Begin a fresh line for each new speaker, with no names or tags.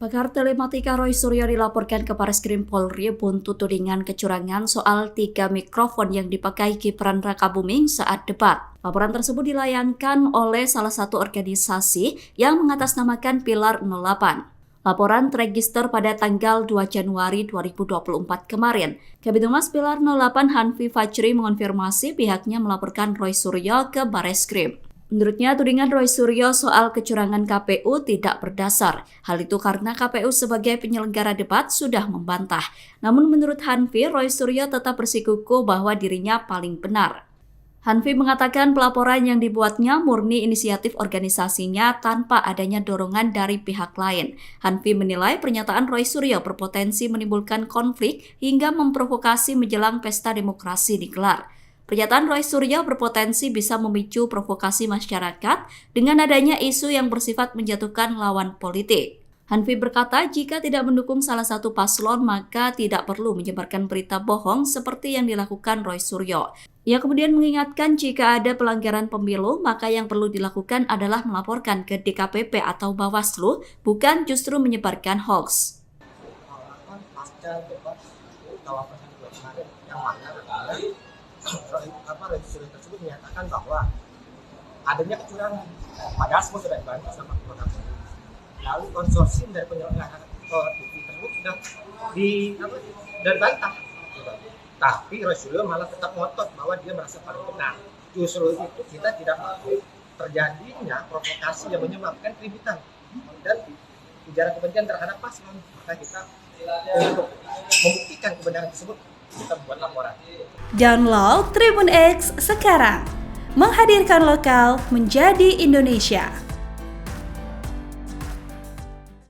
Pakar telematika Roy Suryo dilaporkan ke Bareskrim Polri buntu tudingan kecurangan soal 3 mikrofon yang dipakai Gibran Rakabuming saat debat. Laporan tersebut dilayangkan oleh salah satu organisasi yang mengatasnamakan Pilar 08. Laporan terregister pada tanggal 2 Januari 2024 kemarin. Kabid Humas Pilar 08 Hanfi Fajri mengonfirmasi pihaknya melaporkan Roy Suryo ke Bareskrim. Menurutnya, tudingan Roy Suryo soal kecurangan KPU tidak berdasar. Hal itu karena KPU sebagai penyelenggara debat sudah membantah. Namun menurut Hanfi, Roy Suryo tetap bersikukuh bahwa dirinya paling benar. Hanfi mengatakan pelaporan yang dibuatnya murni inisiatif organisasinya tanpa adanya dorongan dari pihak lain. Hanfi menilai pernyataan Roy Suryo berpotensi menimbulkan konflik hingga memprovokasi menjelang pesta demokrasi digelar. Pernyataan Roy Suryo berpotensi bisa memicu provokasi masyarakat dengan adanya isu yang bersifat menjatuhkan lawan politik. Hanfi berkata jika tidak mendukung salah satu paslon maka tidak perlu menyebarkan berita bohong seperti yang dilakukan Roy Suryo. Ia kemudian mengingatkan jika ada pelanggaran pemilu maka yang perlu dilakukan adalah melaporkan ke DKPP atau Bawaslu, bukan justru menyebarkan hoax.
Roy Suryo tersebut menyatakan bahwa adanya kecurangan, padahal semua sudah dibantu sama produk. Lalu konsorsium dari penyelenggara TV tersebut sudah dibantah. Tapi Roy Suryo malah tetap ngotot bahwa dia merasa paling benar. Justru itu kita tidak mau terjadinya provokasi yang menyebabkan keributan dan ujaran kebencian terhadap paslon. Maka kita untuk membuktikan kebenaran tersebut kita buat laporan.
Download Tribun X sekarang, menghadirkan lokal menjadi Indonesia.